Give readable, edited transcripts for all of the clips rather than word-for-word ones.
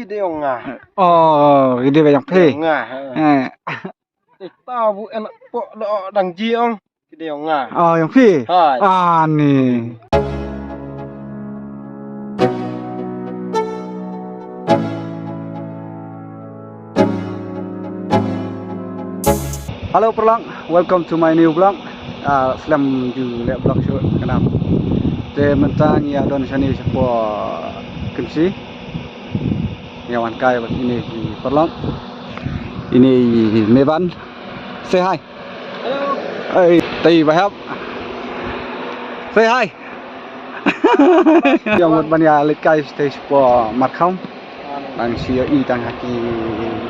Gideon ngah. Oh, gede banyak pe. Ngah. Tahu enak pok lo dang jiong. Gideon ngah. Oh, yang pe. Hai. Nih. Halo Perlang, welcome to my new vlog. Selamat ju le vlog show kenam. Te mentang ya don sani sepo kensi. Yawan kai bak ini di Perlang. Ini Meban. Say hi. Hello. Hey, tay bahap. Say hi. Yang một ban ya lek kai stay sepo mat kham. Đang xia y đang haki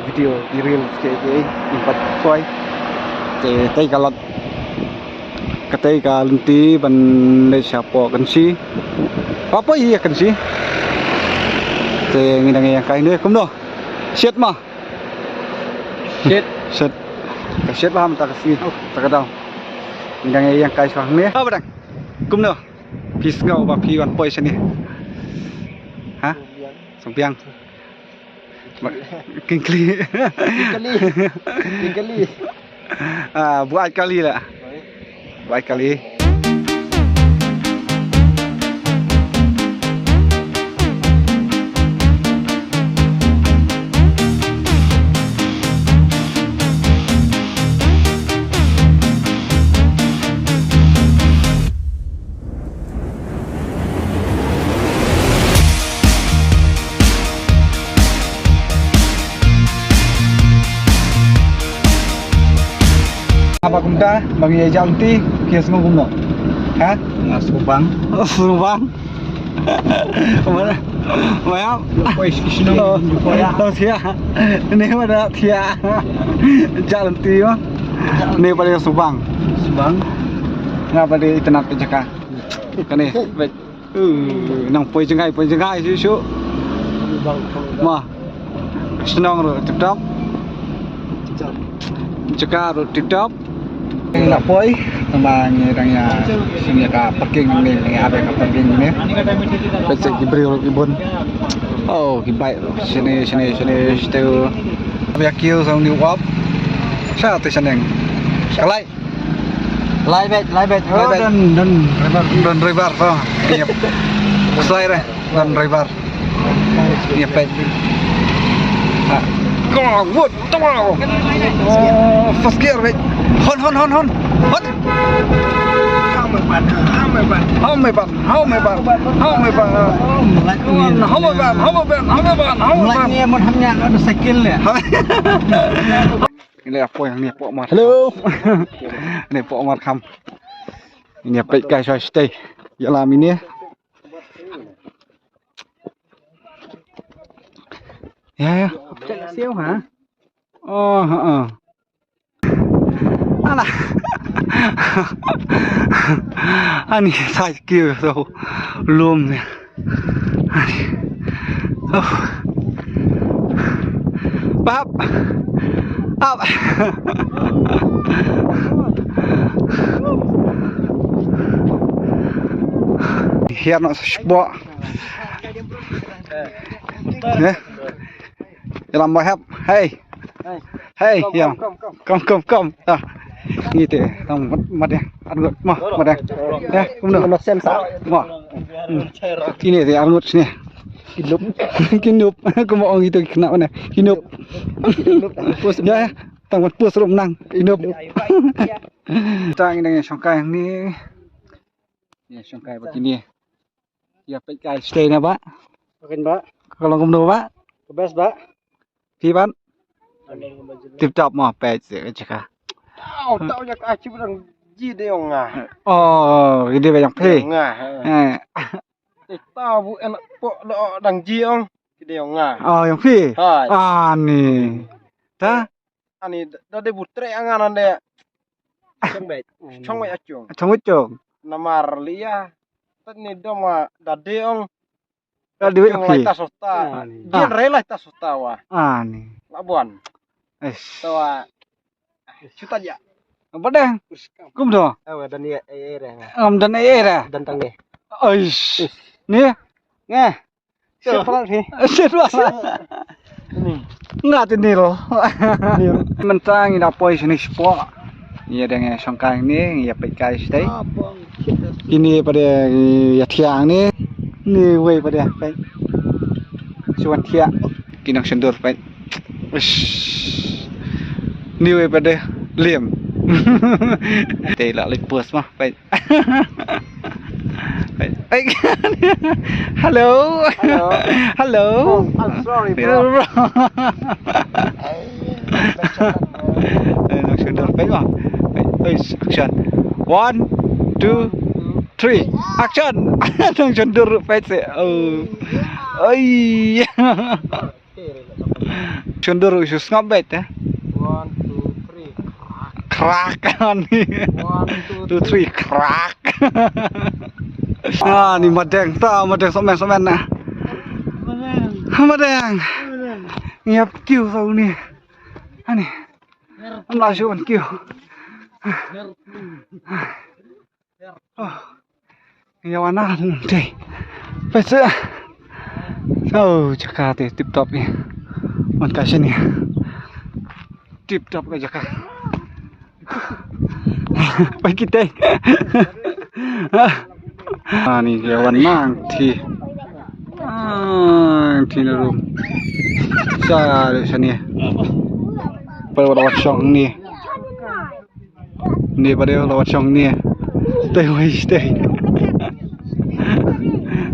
video di reel ke impat koi. Tay kalat katay kalunti ban le siapo kansi apa iya kansi te ngidang yang kain deh kum do set mah set set paham tak kasi tak kadang ngidang yang kain sang ne apa dang kum do pis ngau ba pi wan poi sini ha sompiang kingkli buat kali lah. Baik kali. Apa kumda bagi jalti kias ngumno ha subang mana maya pois kisino poya thia ini ada thia jalti yo ini pada subang ngapa di internet pejaka kane nang poi jengai susu mah senang ro tiktok cekar ro tiktok nak poi tambah ngirangnya sini ka parking ni ada ka parking ni becek gibril ibon oh gibai sini situ ya kill sang new up sa tu seneng lai bet dan driver to niap slide dan driver niap bet go wood tomorrow first gear bet hon Home ban mulai mon hamnya ada skill ya ini apa yang ni pok mat halo ni pok mat kham ini apa kai so stay ya lam ini ya siêu hả alah ani sai kêu rồi lùm nè bắp hiện nó bỏ nè làm bài hấp hey yeah come như thế tông mặt đen ăn ngược mà mặt đen nha cũng được nó xem sao mà cái này thì ăn ngược nè cái núp có mọi người từ nào này cái núp ya tông mặt pua sụp năng cái núp trang này song kai ini ya song kai begini ya kai stay na ba makin ba kalau ngomong ba best ba thì bạn tiếp tục mà pe sẽ chả Tao jak aci bilang Gideon ngah. Oh, gede banyak pe. Ngah. Tahu enak pok lo dang jiong. Gideon ngah. Oh, yang pe. Hai. Nih. Dah. Ani dah de butre anganan de. Chong acung. Chong acung. Namar lia. Tani doma dadeong. Dadi pe. Lai tasota. Dia rela tasota wa. Nih. Labuan. Tawa. Chuta aja. Apa dah? Kum do. Dan dia air. Dan air. Dan tangi. Aish. Nih. Ngah. Siapa lagi? Ini. Nggak ini loh. Mentang ini apa sini sport. Iya dengan songkang ni, ya pekai stay. Ini pada ya tiang ni, ni way pada baik. Cuan tiang, kinang sendur baik. Ni way pada liam. Teh lah lepus mah baik. Baik. Hello. Hello. I'm sorry, bro. Nang sendur baik mah. Action. 1, 2, 3. Action. Nang sendur baik se. Oi. Sendur usus ngabet ya. 1, 2, 3. Krak kan ni. 1, 2, 3 krak. Ni madang ta, madang somen nah. Madang. Ngiap kiu sau ni. Ani. Amla syuan kiu. Oh. Ngiap ana deh. Pese. Oh, Jakarta tip top ni. Man ka sini. Tip top ka Jakarta. Baik kita. Ni kawan mang ti. Ti narum. Sa sini. Pada lawat song ni. Ni pada lawat song ni. Stay.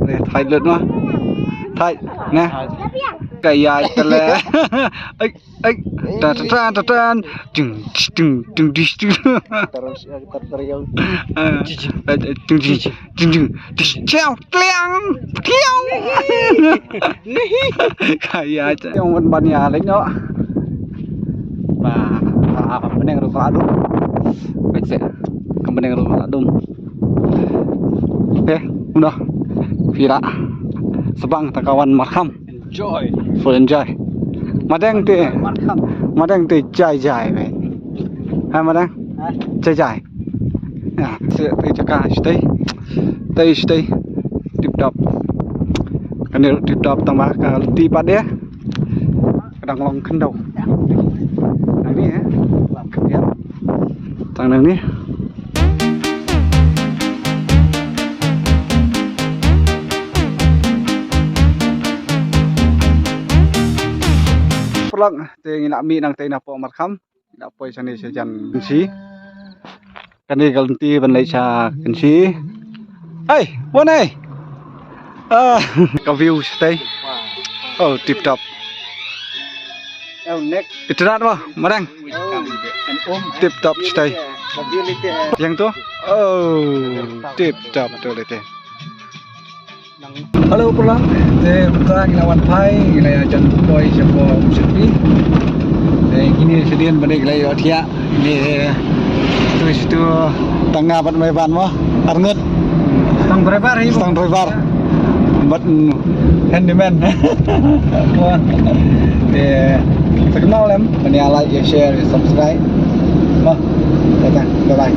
Ni Thai lut mah. Thai nè. Kayak tele. Ai tan jeng Terteriak. ciao kliang kayak aja yang ban lek no apa meneng ru adum baik se kemeneng ru adum udah vira sebang takawan marham enjoy madang te jai vậy hai madang jai à sẽ tới cho cả stay tiếp tục cái này tiếp tục tăng ba cái tí ba đế đang lòng khăn đầu này đi hả làm cái gì tăng này đi pulang teh nak mi nang teh na po markham nak po sani sejan kensi kani galti ban lai cha kensi hey bon hey ka view stay oh tip top Next. iterat mah madang tip top stay yang tu tip top tu lete halo pulang teh pulang lawan pai gila jan boy siapa musik gini sedian balik lagi otia ini itu tengah bat meban mah arnut Stang driver. bat handyman terkenal lem, like, share, subscribe mah datang bye bye.